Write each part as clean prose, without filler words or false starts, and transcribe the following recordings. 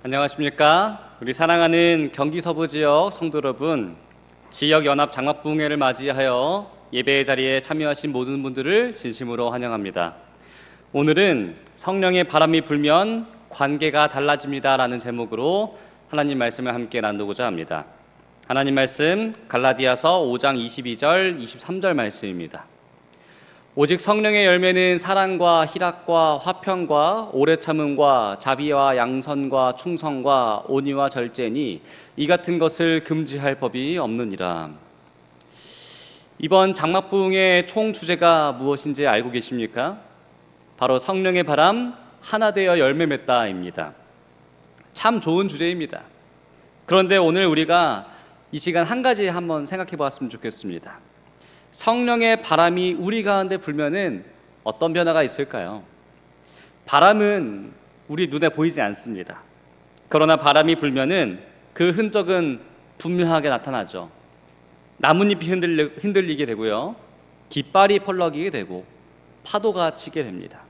안녕하십니까? 우리 사랑하는 경기 서부 지역 성도 여러분, 지역 연합 장막부흥회를 맞이하여 예배의 자리에 참여하신 모든 분들을 진심으로 환영합니다. 오늘은 성령의 바람이 불면 관계가 달라집니다라는 제목으로 하나님 말씀을 함께 나누고자 합니다. 하나님 말씀 갈라디아서 5장 22절 23절 말씀입니다. 오직 성령의 열매는 사랑과 희락과 화평과 오래 참음과 자비와 양선과 충성과 온유와 절제니 이 같은 것을 금지할 법이 없느니라. 이번 장막부흥의 총 주제가 무엇인지 알고 계십니까? 바로 성령의 바람 하나 되어 열매 맺다입니다. 참 좋은 주제입니다. 그런데 오늘 우리가 이 시간 한 가지 한번 생각해 보았으면 좋겠습니다. 성령의 바람이 우리 가운데 불면은 어떤 변화가 있을까요? 바람은 우리 눈에 보이지 않습니다. 그러나 바람이 불면은 그 흔적은 분명하게 나타나죠. 나뭇잎이 흔들리게 되고요, 깃발이 펄럭이게 되고 파도가 치게 됩니다.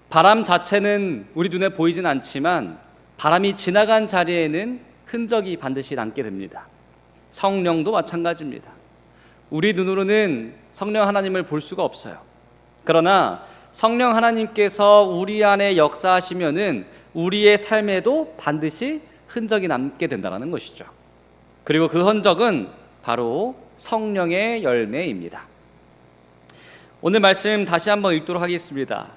바람 자체는 우리 눈에 보이진 않지만 바람이 지나간 자리에는 흔적이 반드시 남게 됩니다. 성령도 마찬가지입니다. 우리 눈으로는 성령 하나님을 볼 수가 없어요. 그러나 성령 하나님께서 우리 안에 역사하시면은 우리의 삶에도 반드시 흔적이 남게 된다는 것이죠. 그리고 그 흔적은 바로 성령의 열매입니다. 오늘 말씀 다시 한번 읽도록 하겠습니다.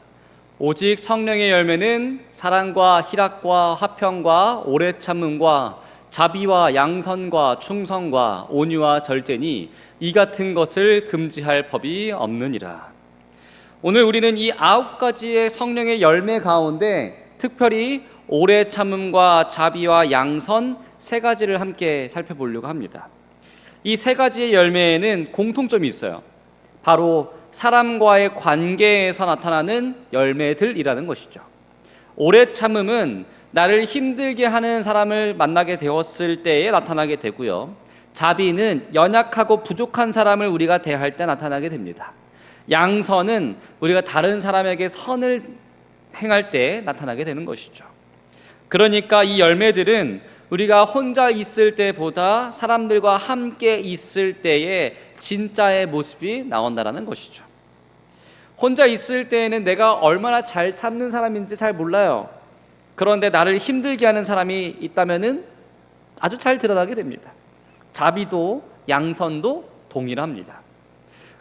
오직 성령의 열매는 사랑과 희락과 화평과 오래 참음과 자비와 양선과 충성과 온유와 절제니 이 같은 것을 금지할 법이 없느니라. 오늘 우리는 이 9가지의 성령의 열매 가운데 특별히 오래 참음과 자비와 양선 3가지를 함께 살펴보려고 합니다. 이 3가지의 열매에는 공통점이 있어요. 바로 사람과의 관계에서 나타나는 열매들이라는 것이죠. 오래 참음은 나를 힘들게 하는 사람을 만나게 되었을 때에 나타나게 되고요, 자비는 연약하고 부족한 사람을 우리가 대할 때 나타나게 됩니다. 양선은 우리가 다른 사람에게 선을 행할 때 나타나게 되는 것이죠. 그러니까 이 열매들은 우리가 혼자 있을 때보다 사람들과 함께 있을 때에 진짜의 모습이 나온다는 것이죠. 혼자 있을 때에는 내가 얼마나 잘 참는 사람인지 잘 몰라요. 그런데 나를 힘들게 하는 사람이 있다면은 아주 잘 드러나게 됩니다. 자비도 양선도 동일합니다.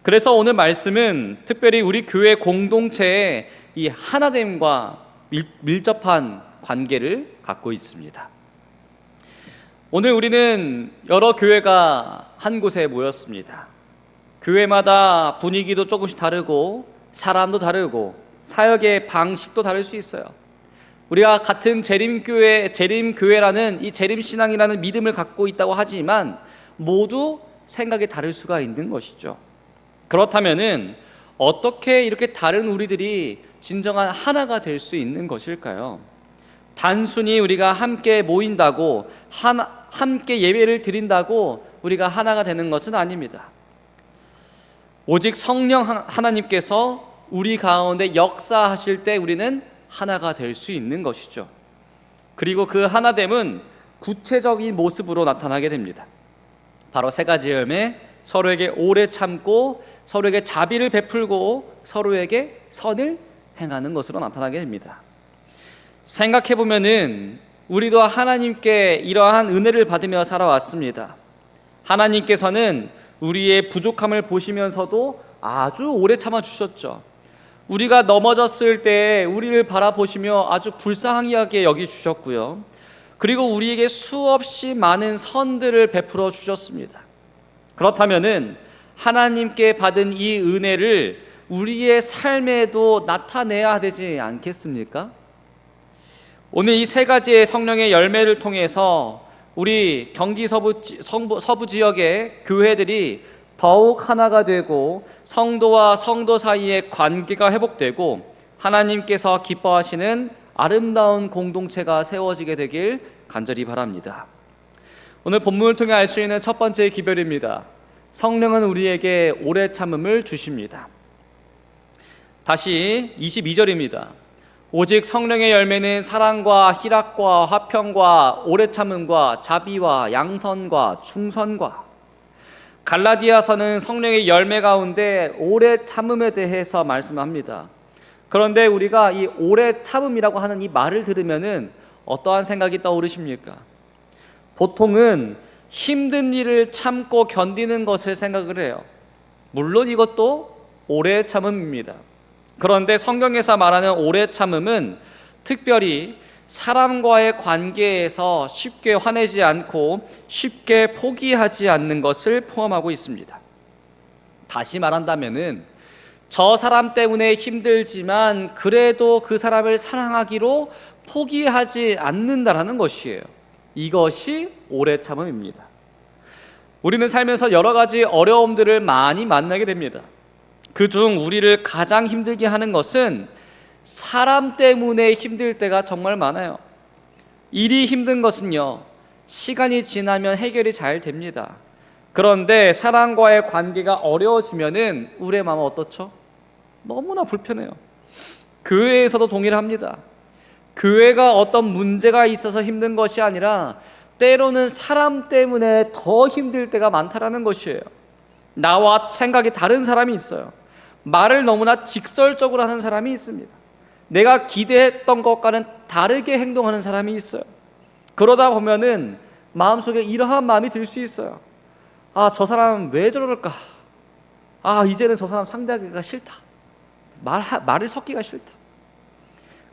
그래서 오늘 말씀은 특별히 우리 교회 공동체의 이 하나됨과 밀접한 관계를 갖고 있습니다. 오늘 우리는 여러 교회가 한 곳에 모였습니다. 교회마다 분위기도 조금씩 다르고 사람도 다르고 사역의 방식도 다를 수 있어요. 우리가 같은 재림교회라는 이 재림신앙이라는 믿음을 갖고 있다고 하지만 모두 생각이 다를 수가 있는 것이죠. 그렇다면은 어떻게 이렇게 다른 우리들이 진정한 하나가 될 수 있는 것일까요? 단순히 우리가 함께 모인다고 함께 예배를 드린다고 우리가 하나가 되는 것은 아닙니다. 오직 성령 하나님께서 우리 가운데 역사하실 때 우리는 하나가 될 수 있는 것이죠. 그리고 그 하나됨은 구체적인 모습으로 나타나게 됩니다. 바로 3가지 열매, 서로에게 오래 참고 서로에게 자비를 베풀고 서로에게 선을 행하는 것으로 나타나게 됩니다. 생각해보면은 우리도 하나님께 이러한 은혜를 받으며 살아왔습니다. 하나님께서는 우리의 부족함을 보시면서도 아주 오래 참아주셨죠. 우리가 넘어졌을 때 우리를 바라보시며 아주 불쌍하게 여기주셨고요, 그리고 우리에게 수없이 많은 선들을 베풀어 주셨습니다. 그렇다면은 하나님께 받은 이 은혜를 우리의 삶에도 나타내야 되지 않겠습니까? 오늘 이 세 가지의 성령의 열매를 통해서 우리 경기 서부 지역의 교회들이 더욱 하나가 되고 성도와 성도 사이의 관계가 회복되고 하나님께서 기뻐하시는 아름다운 공동체가 세워지게 되길 간절히 바랍니다. 오늘 본문을 통해 알 수 있는 첫 번째 기별입니다. 성령은 우리에게 오래 참음을 주십니다. 다시 22절입니다. 오직 성령의 열매는 사랑과 희락과 화평과 오래 참음과 자비와 양선과 충선과. 갈라디아서는 성령의 열매 가운데 오래 참음에 대해서 말씀합니다. 그런데 우리가 이 오래 참음이라고 하는 이 말을 들으면은 어떠한 생각이 떠오르십니까? 보통은 힘든 일을 참고 견디는 것을 생각을 해요. 물론 이것도 오래 참음입니다. 그런데 성경에서 말하는 오래 참음은 특별히 사람과의 관계에서 쉽게 화내지 않고 쉽게 포기하지 않는 것을 포함하고 있습니다. 다시 말한다면은 저 사람 때문에 힘들지만 그래도 그 사람을 사랑하기로 포기하지 않는다라는 것이에요. 이것이 오래 참음입니다. 우리는 살면서 여러 가지 어려움들을 많이 만나게 됩니다. 그중 우리를 가장 힘들게 하는 것은 사람 때문에 힘들 때가 정말 많아요. 일이 힘든 것은요, 시간이 지나면 해결이 잘 됩니다. 그런데 사람과의 관계가 어려워지면은 우리의 마음은 어떻죠? 너무나 불편해요. 교회에서도 동일합니다. 교회가 어떤 문제가 있어서 힘든 것이 아니라 때로는 사람 때문에 더 힘들 때가 많다라는 것이에요. 나와 생각이 다른 사람이 있어요. 말을 너무나 직설적으로 하는 사람이 있습니다. 내가 기대했던 것과는 다르게 행동하는 사람이 있어요. 그러다 보면은 마음속에 이러한 마음이 들 수 있어요. 아, 저 사람은 왜 저럴까? 아, 이제는 저 사람 상대하기가 싫다. 말을 섞기가 싫다.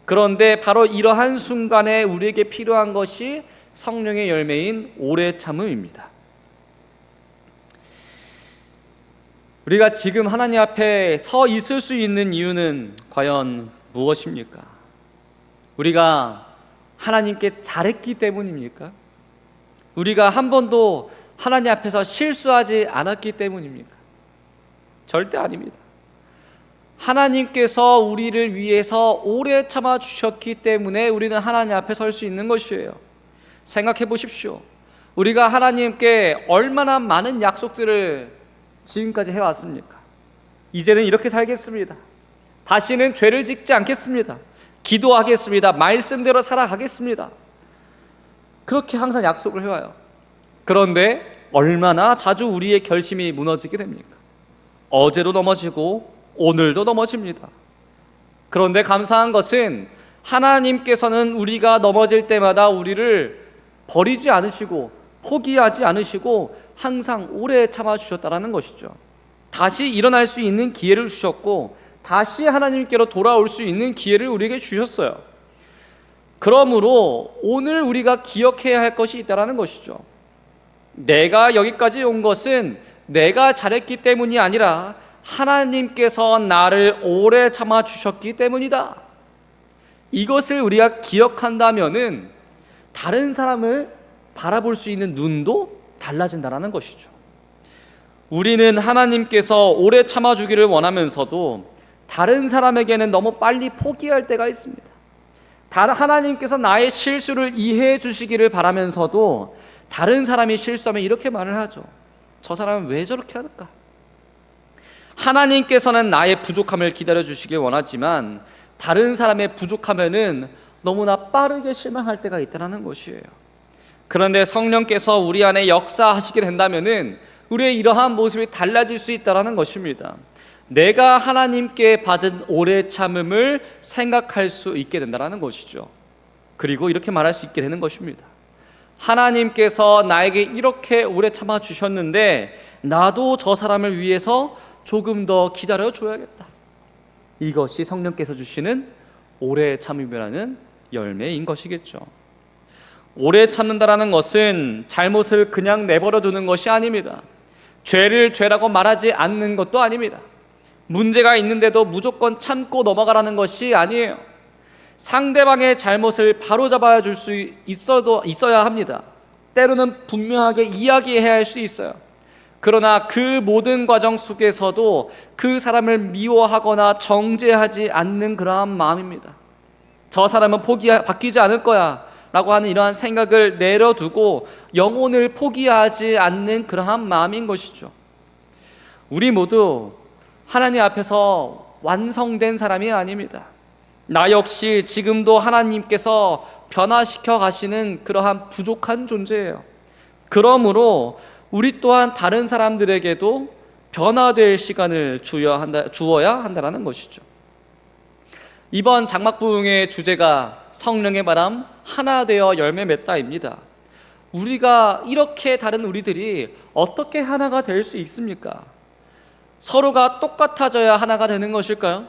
그런데 바로 이러한 순간에 우리에게 필요한 것이 성령의 열매인 오래 참음입니다. 우리가 지금 하나님 앞에 서 있을 수 있는 이유는 과연 무엇입니까? 우리가 하나님께 잘했기 때문입니까? 우리가 한 번도 하나님 앞에서 실수하지 않았기 때문입니까? 절대 아닙니다. 하나님께서 우리를 위해서 오래 참아 주셨기 때문에 우리는 하나님 앞에 설 수 있는 것이에요. 생각해 보십시오. 우리가 하나님께 얼마나 많은 약속들을 지금까지 해왔습니까? 이제는 이렇게 살겠습니다. 다시는 죄를 짓지 않겠습니다. 기도하겠습니다. 말씀대로 살아가겠습니다. 그렇게 항상 약속을 해와요. 그런데 얼마나 자주 우리의 결심이 무너지게 됩니까? 어제도 넘어지고 오늘도 넘어집니다. 그런데 감사한 것은 하나님께서는 우리가 넘어질 때마다 우리를 버리지 않으시고 포기하지 않으시고 항상 오래 참아주셨다는 것이죠. 다시 일어날 수 있는 기회를 주셨고 다시 하나님께로 돌아올 수 있는 기회를 우리에게 주셨어요. 그러므로 오늘 우리가 기억해야 할 것이 있다는 것이죠. 내가 여기까지 온 것은 내가 잘했기 때문이 아니라 하나님께서 나를 오래 참아주셨기 때문이다. 이것을 우리가 기억한다면은 다른 사람을 바라볼 수 있는 눈도 달라진다는 것이죠. 우리는 하나님께서 오래 참아주기를 원하면서도 다른 사람에게는 너무 빨리 포기할 때가 있습니다. 하나님께서 나의 실수를 이해해 주시기를 바라면서도 다른 사람이 실수하면 이렇게 말을 하죠. 저 사람은 왜 저렇게 할까? 하나님께서는 나의 부족함을 기다려 주시길 원하지만 다른 사람의 부족함에는 너무나 빠르게 실망할 때가 있다는 것이에요. 그런데 성령께서 우리 안에 역사하시게 된다면은 우리의 이러한 모습이 달라질 수 있다는 것입니다. 내가 하나님께 받은 오래 참음을 생각할 수 있게 된다는 것이죠. 그리고 이렇게 말할 수 있게 되는 것입니다. 하나님께서 나에게 이렇게 오래 참아 주셨는데 나도 저 사람을 위해서 조금 더 기다려 줘야겠다. 이것이 성령께서 주시는 오래 참음이라는 열매인 것이겠죠. 오래 참는다라는 것은 잘못을 그냥 내버려 두는 것이 아닙니다. 죄를 죄라고 말하지 않는 것도 아닙니다. 문제가 있는데도 무조건 참고 넘어가라는 것이 아니에요. 상대방의 잘못을 바로잡아 줄 수 있어야 합니다. 때로는 분명하게 이야기해야 할 수 있어요. 그러나 그 모든 과정 속에서도 그 사람을 미워하거나 정죄하지 않는 그러한 마음입니다. 저 사람은 바뀌지 않을 거야 라고 하는 이러한 생각을 내려두고 영혼을 포기하지 않는 그러한 마음인 것이죠. 우리 모두 하나님 앞에서 완성된 사람이 아닙니다. 나 역시 지금도 하나님께서 변화시켜 가시는 그러한 부족한 존재예요. 그러므로 우리 또한 다른 사람들에게도 변화될 시간을 주어야 한다는 것이죠. 이번 장막부흥의 주제가 성령의 바람 하나 되어 열매 맺다입니다. 우리가 이렇게 다른 우리들이 어떻게 하나가 될 수 있습니까? 서로가 똑같아져야 하나가 되는 것일까요?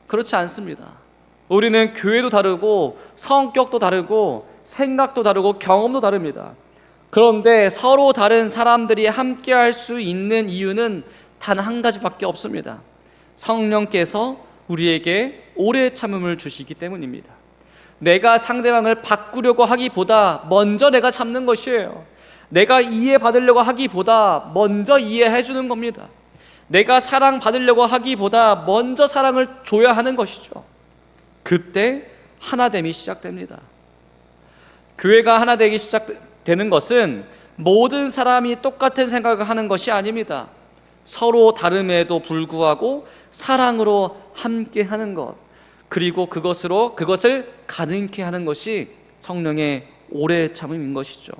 그렇지 않습니다. 우리는 교회도 다르고 성격도 다르고 생각도 다르고 경험도 다릅니다. 그런데 서로 다른 사람들이 함께 할 수 있는 이유는 단 한 가지밖에 없습니다. 성령께서 우리에게 오래 참음을 주시기 때문입니다. 내가 상대방을 바꾸려고 하기보다 먼저 내가 참는 것이에요. 내가 이해받으려고 하기보다 먼저 이해해 주는 겁니다. 내가 사랑받으려고 하기보다 먼저 사랑을 줘야 하는 것이죠. 그때 하나됨이 시작됩니다. 교회가 하나되기 시작되는 것은 모든 사람이 똑같은 생각을 하는 것이 아닙니다. 서로 다름에도 불구하고 사랑으로 함께 하는 것, 그리고 그것을 가능케 하는 것이 성령의 오래 참음인 것이죠.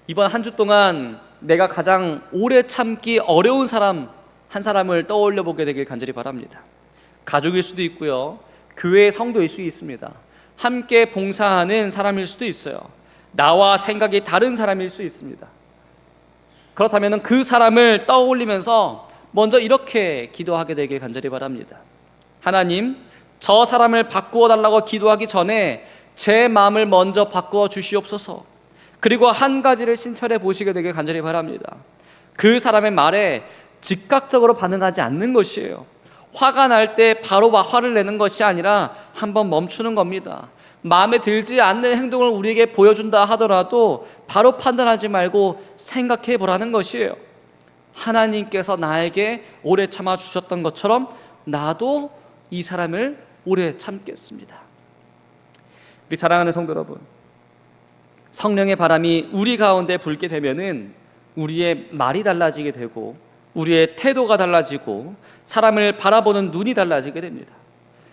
이번 한 주 동안 내가 가장 오래 참기 어려운 사람 한 사람을 떠올려 보게 되길 간절히 바랍니다. 가족일 수도 있고요, 교회의 성도일 수 있습니다. 함께 봉사하는 사람일 수도 있어요. 나와 생각이 다른 사람일 수 있습니다. 그렇다면 그 사람을 떠올리면서 먼저 이렇게 기도하게 되길 간절히 바랍니다. 하나님, 저 사람을 바꾸어 달라고 기도하기 전에 제 마음을 먼저 바꾸어 주시옵소서. 그리고 한 가지를 신철해 보시게 되길 간절히 바랍니다. 그 사람의 말에 즉각적으로 반응하지 않는 것이에요. 화가 날 때 바로 화를 내는 것이 아니라 한번 멈추는 겁니다. 마음에 들지 않는 행동을 우리에게 보여준다 하더라도 바로 판단하지 말고 생각해 보라는 것이에요. 하나님께서 나에게 오래 참아 주셨던 것처럼 나도 이 사람을 오래 참겠습니다. 우리 사랑하는 성도 여러분, 성령의 바람이 우리 가운데 불게 되면은 우리의 말이 달라지게 되고 우리의 태도가 달라지고 사람을 바라보는 눈이 달라지게 됩니다.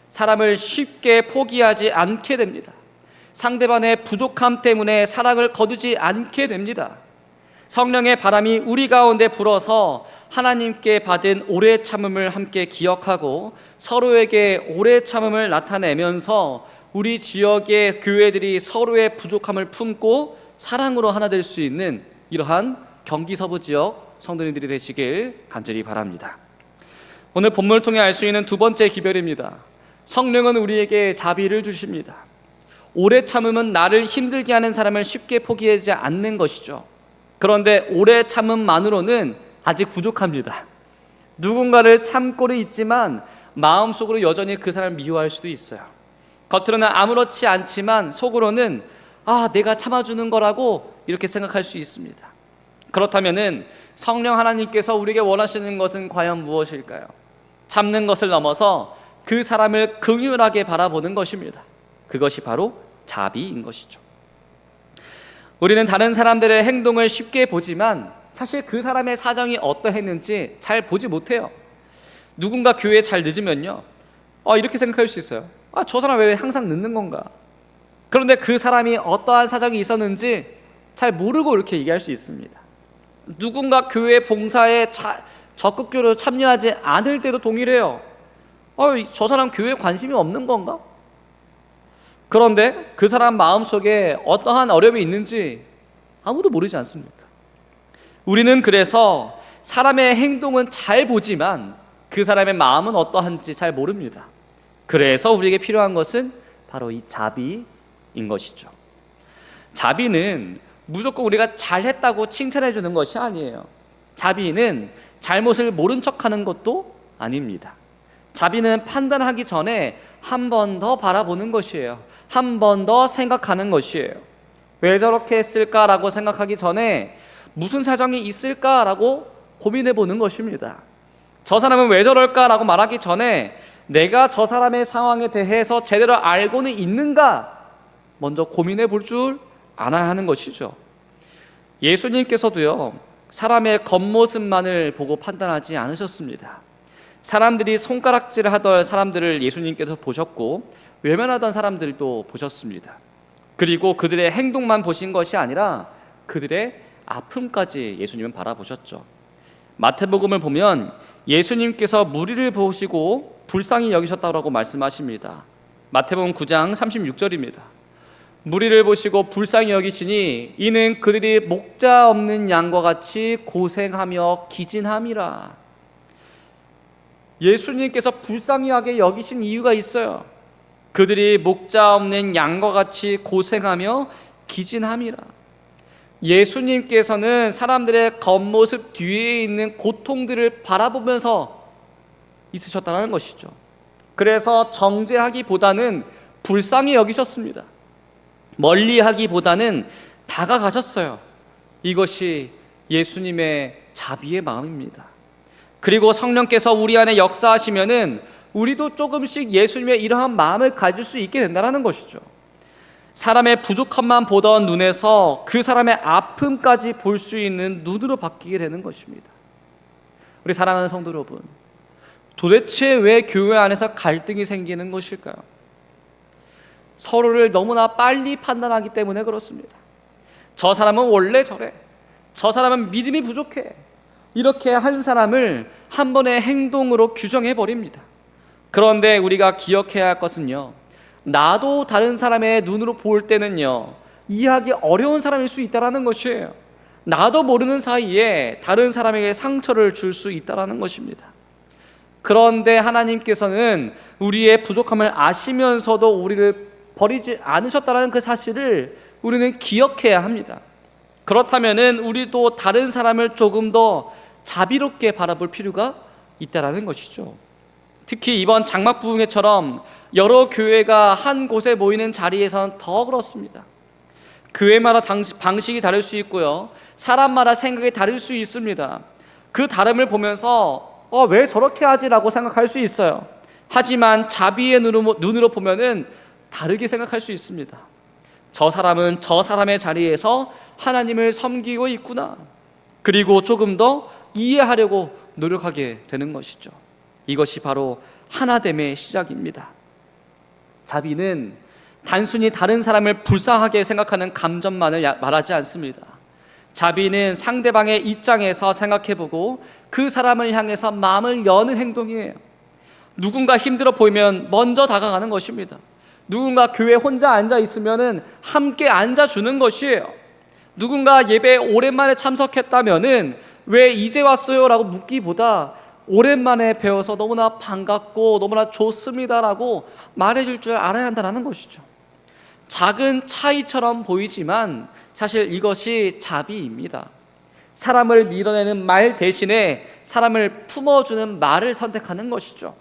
사람을 쉽게 포기하지 않게 됩니다. 상대방의 부족함 때문에 사랑을 거두지 않게 됩니다. 성령의 바람이 우리 가운데 불어서 하나님께 받은 오래 참음을 함께 기억하고 서로에게 오래 참음을 나타내면서 우리 지역의 교회들이 서로의 부족함을 품고 사랑으로 하나 될 수 있는 이러한 경기 서부 지역 성도님들이 되시길 간절히 바랍니다. 오늘 본문을 통해 알 수 있는 두 번째 기별입니다. 성령은 우리에게 자비를 주십니다. 오래 참음은 나를 힘들게 하는 사람을 쉽게 포기하지 않는 것이죠. 그런데 오래 참음만으로는 아직 부족합니다. 누군가를 참고는 있지만 마음속으로 여전히 그 사람을 미워할 수도 있어요. 겉으로는 아무렇지 않지만 속으로는 내가 참아주는 거라고 이렇게 생각할 수 있습니다. 그렇다면은 성령 하나님께서 우리에게 원하시는 것은 과연 무엇일까요? 참는 것을 넘어서 그 사람을 긍휼하게 바라보는 것입니다. 그것이 바로 자비인 것이죠. 우리는 다른 사람들의 행동을 쉽게 보지만 사실 그 사람의 사정이 어떠했는지 잘 보지 못해요. 누군가 교회에 잘 늦으면요, 이렇게 생각할 수 있어요. 저 사람 왜 항상 늦는 건가? 그런데 그 사람이 어떠한 사정이 있었는지 잘 모르고 이렇게 얘기할 수 있습니다. 누군가 교회 봉사에 적극적으로 참여하지 않을 때도 동일해요. 저 사람 교회에 관심이 없는 건가? 그런데 그 사람 마음속에 어떠한 어려움이 있는지 아무도 모르지 않습니까? 우리는 그래서 사람의 행동은 잘 보지만 그 사람의 마음은 어떠한지 잘 모릅니다. 그래서 우리에게 필요한 것은 바로 이 자비인 것이죠. 자비는 무조건 우리가 잘했다고 칭찬해 주는 것이 아니에요. 자비는 잘못을 모른 척하는 것도 아닙니다. 자비는 판단하기 전에 한 번 더 바라보는 것이에요. 한 번 더 생각하는 것이에요. 왜 저렇게 했을까라고 생각하기 전에 무슨 사정이 있을까라고 고민해 보는 것입니다. 저 사람은 왜 저럴까라고 말하기 전에 내가 저 사람의 상황에 대해서 제대로 알고는 있는가 먼저 고민해 볼 줄 알아야 하는 것이죠. 예수님께서도요, 사람의 겉모습만을 보고 판단하지 않으셨습니다. 사람들이 손가락질을 하던 사람들을 예수님께서 보셨고 외면하던 사람들도 보셨습니다. 그리고 그들의 행동만 보신 것이 아니라 그들의 아픔까지 예수님은 바라보셨죠. 마태복음을 보면 예수님께서 무리를 보시고 불쌍히 여기셨다고 말씀하십니다. 마태복음 9장 36절입니다. 무리를 보시고 불쌍히 여기시니 이는 그들이 목자 없는 양과 같이 고생하며 기진함이라. 예수님께서 불쌍히 하게 여기신 이유가 있어요. 그들이 목자 없는 양과 같이 고생하며 기진함이라. 예수님께서는 사람들의 겉모습 뒤에 있는 고통들을 바라보면서 있으셨다는 것이죠. 그래서 정죄하기보다는 불쌍히 여기셨습니다. 멀리하기보다는 다가가셨어요. 이것이 예수님의 자비의 마음입니다. 그리고 성령께서 우리 안에 역사하시면은 우리도 조금씩 예수님의 이러한 마음을 가질 수 있게 된다는 것이죠. 사람의 부족함만 보던 눈에서 그 사람의 아픔까지 볼 수 있는 눈으로 바뀌게 되는 것입니다. 우리 사랑하는 성도 여러분, 도대체 왜 교회 안에서 갈등이 생기는 것일까요? 서로를 너무나 빨리 판단하기 때문에 그렇습니다. 저 사람은 원래 저래, 저 사람은 믿음이 부족해, 이렇게 한 사람을 한 번의 행동으로 규정해 버립니다. 그런데 우리가 기억해야 할 것은요, 나도 다른 사람의 눈으로 볼 때는요, 이해하기 어려운 사람일 수 있다는 것이에요. 나도 모르는 사이에 다른 사람에게 상처를 줄 수 있다는 것입니다. 그런데 하나님께서는 우리의 부족함을 아시면서도 우리를 버리지 않으셨다는 그 사실을 우리는 기억해야 합니다. 그렇다면 우리도 다른 사람을 조금 더 자비롭게 바라볼 필요가 있다는 것이죠. 특히 이번 장막 부흥회처럼 여러 교회가 한 곳에 모이는 자리에서는 더 그렇습니다. 교회마다 방식이 다를 수 있고요, 사람마다 생각이 다를 수 있습니다. 그 다름을 보면서 왜 저렇게 하지라고 생각할 수 있어요. 하지만 자비의 눈으로 보면은 다르게 생각할 수 있습니다. 저 사람은 저 사람의 자리에서 하나님을 섬기고 있구나, 그리고 조금 더 이해하려고 노력하게 되는 것이죠. 이것이 바로 하나됨의 시작입니다. 자비는 단순히 다른 사람을 불쌍하게 생각하는 감정만을 말하지 않습니다. 자비는 상대방의 입장에서 생각해보고 그 사람을 향해서 마음을 여는 행동이에요. 누군가 힘들어 보이면 먼저 다가가는 것입니다. 누군가 교회에 혼자 앉아 있으면은 함께 앉아주는 것이에요. 누군가 예배에 오랜만에 참석했다면은 왜 이제 왔어요? 라고 묻기보다 오랜만에 배워서 너무나 반갑고 너무나 좋습니다라고 말해줄 줄 알아야 한다는 것이죠. 작은 차이처럼 보이지만 사실 이것이 자비입니다. 사람을 밀어내는 말 대신에 사람을 품어주는 말을 선택하는 것이죠.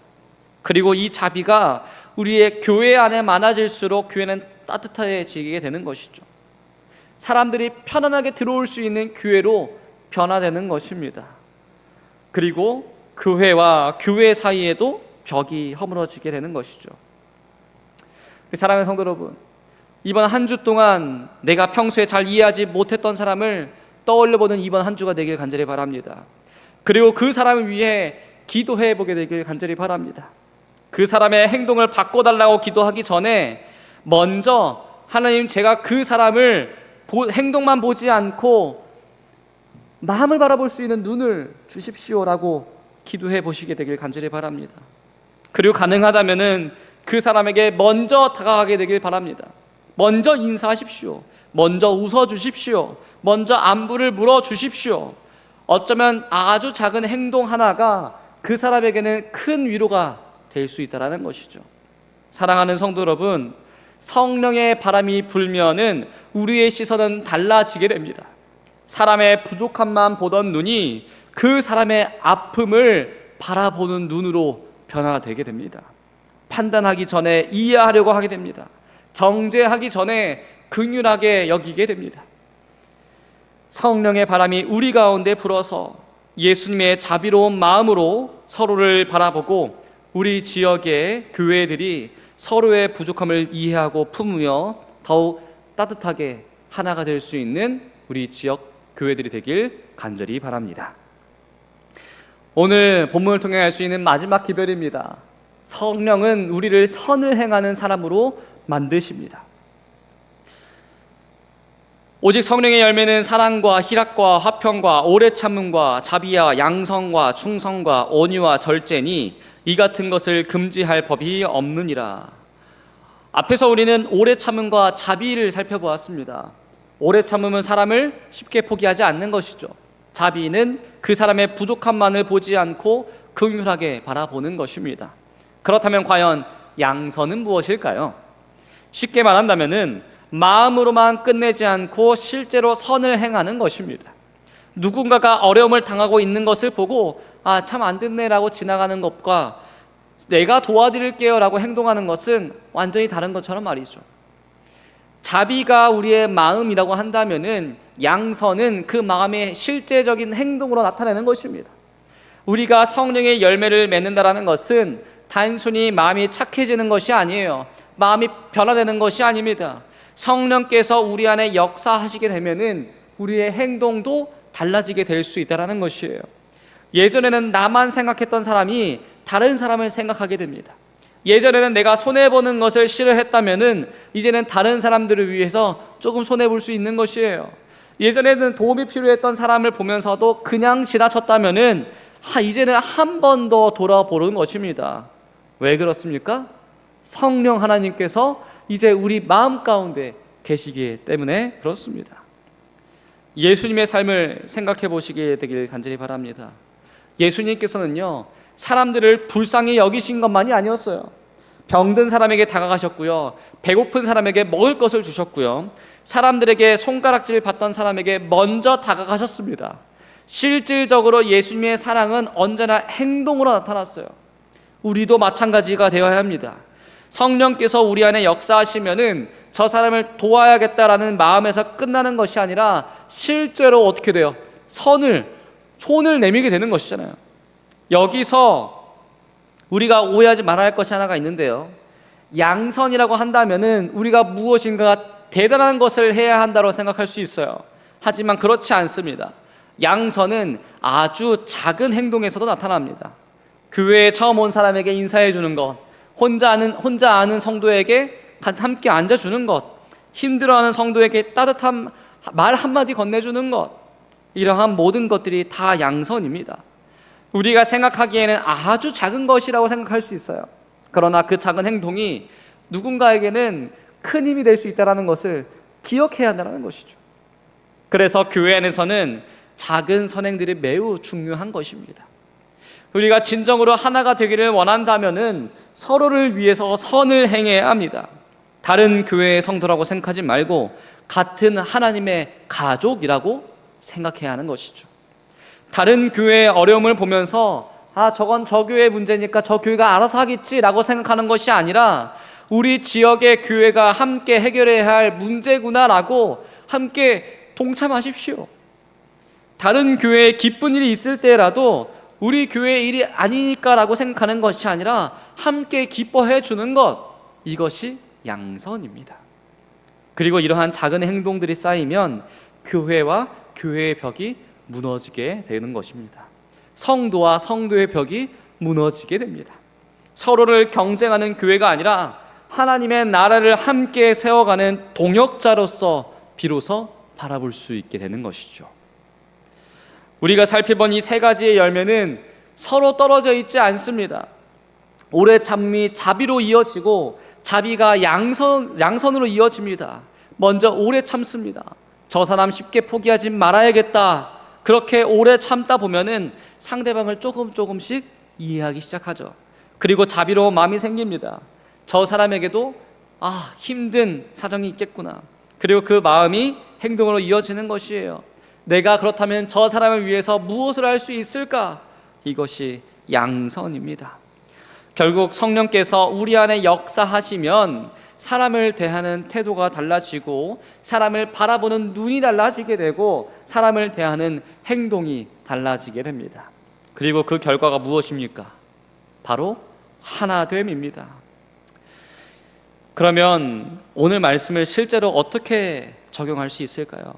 그리고 이 자비가 우리의 교회 안에 많아질수록 교회는 따뜻해지게 되는 것이죠. 사람들이 편안하게 들어올 수 있는 교회로 변화되는 것입니다. 그리고 교회와 교회 사이에도 벽이 허물어지게 되는 것이죠. 사랑하는 성도 여러분, 이번 한 주 동안 내가 평소에 잘 이해하지 못했던 사람을 떠올려보는 이번 한 주가 되길 간절히 바랍니다. 그리고 그 사람을 위해 기도해 보게 되길 간절히 바랍니다. 그 사람의 행동을 바꿔달라고 기도하기 전에 먼저 하나님, 제가 그 사람을 행동만 보지 않고 마음을 바라볼 수 있는 눈을 주십시오라고 기도해 보시게 되길 간절히 바랍니다. 그리고 가능하다면은 그 사람에게 먼저 다가가게 되길 바랍니다. 먼저 인사하십시오. 먼저 웃어주십시오. 먼저 안부를 물어주십시오. 어쩌면 아주 작은 행동 하나가 그 사람에게는 큰 위로가 될 수 있다는 것이죠. 사랑하는 성도 여러분, 성령의 바람이 불면은 우리의 시선은 달라지게 됩니다. 사람의 부족함만 보던 눈이 그 사람의 아픔을 바라보는 눈으로 변화되게 됩니다. 판단하기 전에 이해하려고 하게 됩니다. 정죄하기 전에 긍휼하게 여기게 됩니다. 성령의 바람이 우리 가운데 불어서 예수님의 자비로운 마음으로 서로를 바라보고 우리 지역의 교회들이 서로의 부족함을 이해하고 품으며 더욱 따뜻하게 하나가 될 수 있는 우리 지역 교회들이 되길 간절히 바랍니다. 오늘 본문을 통해 알 수 있는 마지막 기별입니다. 성령은 우리를 선을 행하는 사람으로 만드십니다. 오직 성령의 열매는 사랑과 희락과 화평과 오래 참음과 자비와 양성과 충성과 온유와 절제니 이 같은 것을 금지할 법이 없느니라. 앞에서 우리는 오래 참음과 자비를 살펴보았습니다. 오래 참음은 사람을 쉽게 포기하지 않는 것이죠. 자비는 그 사람의 부족함만을 보지 않고 긍휼하게 바라보는 것입니다. 그렇다면 과연 양선은 무엇일까요? 쉽게 말한다면은 마음으로만 끝내지 않고 실제로 선을 행하는 것입니다. 누군가가 어려움을 당하고 있는 것을 보고 참 안 됐네라고 지나가는 것과 내가 도와드릴게요 라고 행동하는 것은 완전히 다른 것처럼 말이죠. 자비가 우리의 마음이라고 한다면은 양선은 그 마음의 실제적인 행동으로 나타내는 것입니다. 우리가 성령의 열매를 맺는다라는 것은 단순히 마음이 착해지는 것이 아니에요. 마음이 변화되는 것이 아닙니다. 성령께서 우리 안에 역사하시게 되면은 우리의 행동도 달라지게 될 수 있다는 것이에요. 예전에는 나만 생각했던 사람이 다른 사람을 생각하게 됩니다. 예전에는 내가 손해보는 것을 싫어했다면은 이제는 다른 사람들을 위해서 조금 손해볼 수 있는 것이에요. 예전에는 도움이 필요했던 사람을 보면서도 그냥 지나쳤다면은 이제는 한 번 더 돌아보는 것입니다. 왜 그렇습니까? 성령 하나님께서 이제 우리 마음 가운데 계시기 때문에 그렇습니다. 예수님의 삶을 생각해 보시게 되길 간절히 바랍니다. 예수님께서는요, 사람들을 불쌍히 여기신 것만이 아니었어요. 병든 사람에게 다가가셨고요, 배고픈 사람에게 먹을 것을 주셨고요, 사람들에게 손가락질 받던 사람에게 먼저 다가가셨습니다. 실질적으로 예수님의 사랑은 언제나 행동으로 나타났어요. 우리도 마찬가지가 되어야 합니다. 성령께서 우리 안에 역사하시면은 저 사람을 도와야겠다라는 마음에서 끝나는 것이 아니라 실제로 어떻게 돼요? 손을 내밀게 되는 것이잖아요. 여기서 우리가 오해하지 말아야 할 것이 하나가 있는데요. 양선이라고 한다면은 우리가 무엇인가 대단한 것을 해야 한다고 생각할 수 있어요. 하지만 그렇지 않습니다. 양선은 아주 작은 행동에서도 나타납니다. 교회에 처음 온 사람에게 인사해 주는 것, 혼자 아는 성도에게 함께 앉아주는 것, 힘들어하는 성도에게 따뜻한 말 한마디 건네주는 것, 이러한 모든 것들이 다 양선입니다. 우리가 생각하기에는 아주 작은 것이라고 생각할 수 있어요. 그러나 그 작은 행동이 누군가에게는 큰 힘이 될 수 있다는 것을 기억해야 한다는 것이죠. 그래서 교회 안에서는 작은 선행들이 매우 중요한 것입니다. 우리가 진정으로 하나가 되기를 원한다면은 서로를 위해서 선을 행해야 합니다. 다른 교회의 성도라고 생각하지 말고 같은 하나님의 가족이라고 생각해야 하는 것이죠. 다른 교회의 어려움을 보면서 저건 저 교회의 문제니까 저 교회가 알아서 하겠지라고 생각하는 것이 아니라 우리 지역의 교회가 함께 해결해야 할 문제구나라고 함께 동참하십시오. 다른 교회에 기쁜 일이 있을 때라도 우리 교회의 일이 아니니까라고 생각하는 것이 아니라 함께 기뻐해 주는 것, 이것이 양선입니다. 그리고 이러한 작은 행동들이 쌓이면 교회와 교회의 벽이 무너지게 되는 것입니다. 성도와 성도의 벽이 무너지게 됩니다. 서로를 경쟁하는 교회가 아니라 하나님의 나라를 함께 세워가는 동역자로서 비로소 바라볼 수 있게 되는 것이죠. 우리가 살펴본 이 세 가지의 열매는 서로 떨어져 있지 않습니다. 오래 참음이 자비로 이어지고 자비가 양선으로 이어집니다. 먼저 오래 참습니다. 저 사람 쉽게 포기하지 말아야겠다. 그렇게 오래 참다 보면은 상대방을 조금씩 이해하기 시작하죠. 그리고 자비로운 마음이 생깁니다. 저 사람에게도 힘든 사정이 있겠구나. 그리고 그 마음이 행동으로 이어지는 것이에요. 내가 그렇다면 저 사람을 위해서 무엇을 할 수 있을까? 이것이 양선입니다. 결국 성령께서 우리 안에 역사하시면 사람을 대하는 태도가 달라지고 사람을 바라보는 눈이 달라지게 되고 사람을 대하는 행동이 달라지게 됩니다. 그리고 그 결과가 무엇입니까? 바로 하나됨입니다. 그러면 오늘 말씀을 실제로 어떻게 적용할 수 있을까요?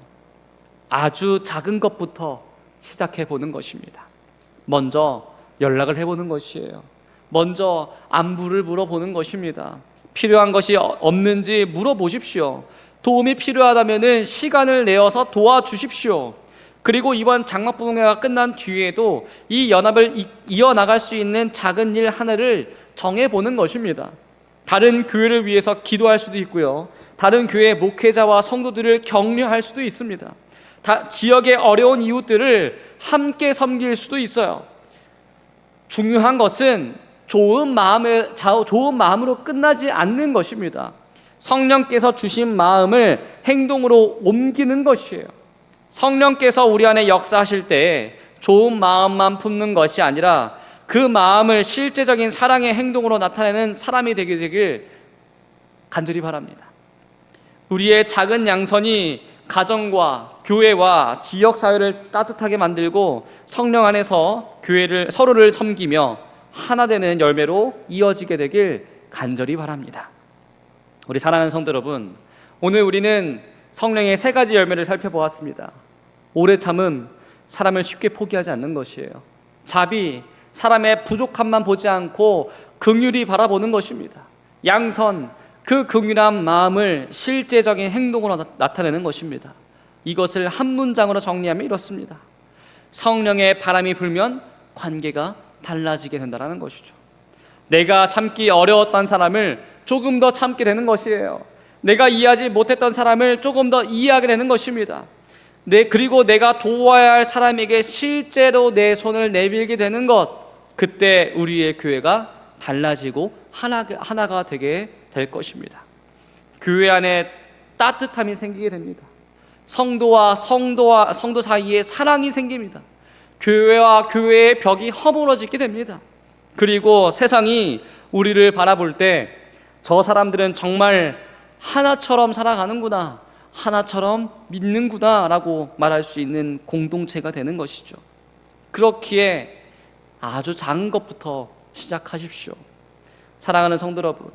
아주 작은 것부터 시작해 보는 것입니다. 먼저 연락을 해보는 것이에요. 먼저 안부를 물어보는 것입니다. 필요한 것이 없는지 물어보십시오. 도움이 필요하다면 시간을 내어서 도와주십시오. 그리고 이번 장막부흥회가 끝난 뒤에도 이 연합을 이어나갈 수 있는 작은 일 하나를 정해보는 것입니다. 다른 교회를 위해서 기도할 수도 있고요. 다른 교회 목회자와 성도들을 격려할 수도 있습니다. 지역의 어려운 이웃들을 함께 섬길 수도 있어요. 중요한 것은 좋은 마음으로 끝나지 않는 것입니다. 성령께서 주신 마음을 행동으로 옮기는 것이에요. 성령께서 우리 안에 역사하실 때 좋은 마음만 품는 것이 아니라 그 마음을 실제적인 사랑의 행동으로 나타내는 사람이 되길 간절히 바랍니다. 우리의 작은 양선이 가정과 교회와 지역사회를 따뜻하게 만들고 성령 안에서 서로를 섬기며 하나 되는 열매로 이어지게 되길 간절히 바랍니다. 우리 사랑하는 성도 여러분, 오늘 우리는 성령의 세 가지 열매를 살펴보았습니다. 오래 참음, 사람을 쉽게 포기하지 않는 것이에요. 자비, 사람의 부족함만 보지 않고 긍휼히 바라보는 것입니다. 양선, 그 긍휼한 마음을 실제적인 행동으로 나타내는 것입니다. 이것을 한 문장으로 정리하면 이렇습니다. 성령의 바람이 불면 관계가 달라지게 된다는 것이죠. 내가 참기 어려웠던 사람을 조금 더 참게 되는 것이에요. 내가 이해하지 못했던 사람을 조금 더 이해하게 되는 것입니다. 그리고 내가 도와야 할 사람에게 실제로 내 손을 내밀게 되는 것, 그때 우리의 교회가 달라지고 하나가 되게 될 것입니다. 교회 안에 따뜻함이 생기게 됩니다. 성도와 성도 사이에 사랑이 생깁니다. 교회와 교회의 벽이 허물어지게 됩니다. 그리고 세상이 우리를 바라볼 때 저 사람들은 정말 하나처럼 살아가는구나, 하나처럼 믿는구나 라고 말할 수 있는 공동체가 되는 것이죠. 그렇기에 아주 작은 것부터 시작하십시오. 사랑하는 성도 여러분,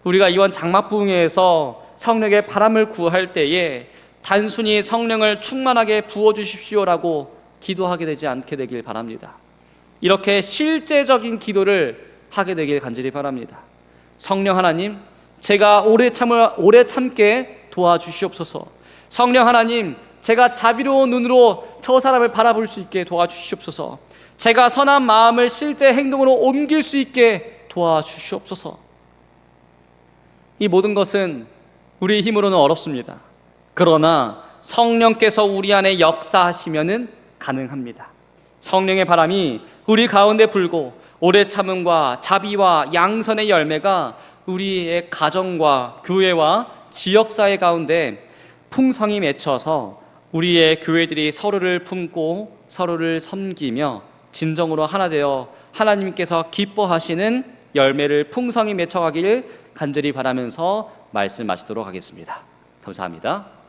우리가 이번 장막부흥회에서 성령의 바람을 구할 때에 단순히 성령을 충만하게 부어주십시오라고 기도하게 되지 않게 되길 바랍니다. 이렇게 실제적인 기도를 하게 되길 간절히 바랍니다. 성령 하나님, 제가 오래 참게 도와주시옵소서. 성령 하나님, 제가 자비로운 눈으로 저 사람을 바라볼 수 있게 도와주시옵소서. 제가 선한 마음을 실제 행동으로 옮길 수 있게 도와주시옵소서. 이 모든 것은 우리의 힘으로는 어렵습니다. 그러나 성령께서 우리 안에 역사하시면은 가능합니다. 성령의 바람이 우리 가운데 불고 오래 참음과 자비와 양선의 열매가 우리의 가정과 교회와 지역사회 가운데 풍성히 맺혀서 우리의 교회들이 서로를 품고 서로를 섬기며 진정으로 하나 되어 하나님께서 기뻐하시는 열매를 풍성히 맺혀가기를 간절히 바라면서 말씀 마치도록 하겠습니다. 감사합니다.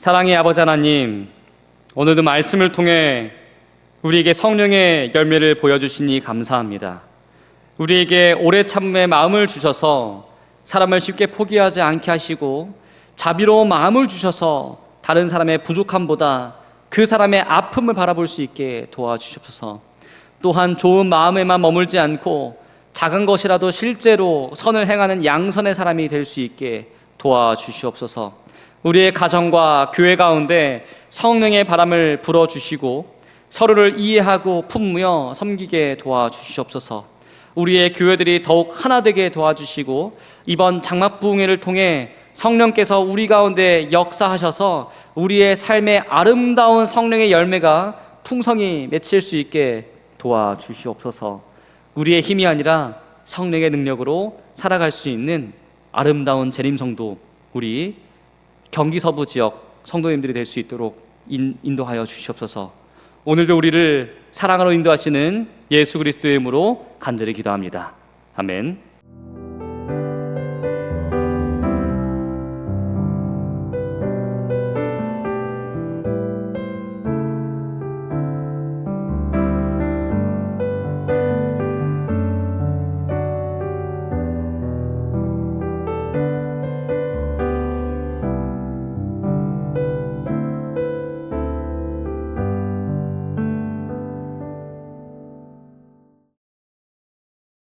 사랑의 아버지 하나님, 오늘도 말씀을 통해 우리에게 성령의 열매를 보여주시니 감사합니다. 우리에게 오래 참음의 마음을 주셔서 사람을 쉽게 포기하지 않게 하시고, 자비로운 마음을 주셔서 다른 사람의 부족함보다 그 사람의 아픔을 바라볼 수 있게 도와주시옵소서. 또한 좋은 마음에만 머물지 않고 작은 것이라도 실제로 선을 행하는 양선의 사람이 될 수 있게 도와주시옵소서. 우리의 가정과 교회 가운데 성령의 바람을 불어주시고 서로를 이해하고 품으며 섬기게 도와주시옵소서. 우리의 교회들이 더욱 하나 되게 도와주시고, 이번 장막부흥회를 통해 성령께서 우리 가운데 역사하셔서 우리의 삶의 아름다운 성령의 열매가 풍성히 맺힐 수 있게 도와주시옵소서. 우리의 힘이 아니라 성령의 능력으로 살아갈 수 있는 아름다운 재림성도 우리 경기 서부 지역 성도님들이 될 수 있도록 인도하여 주시옵소서. 오늘도 우리를 사랑으로 인도하시는 예수 그리스도의 이름으로 간절히 기도합니다. 아멘.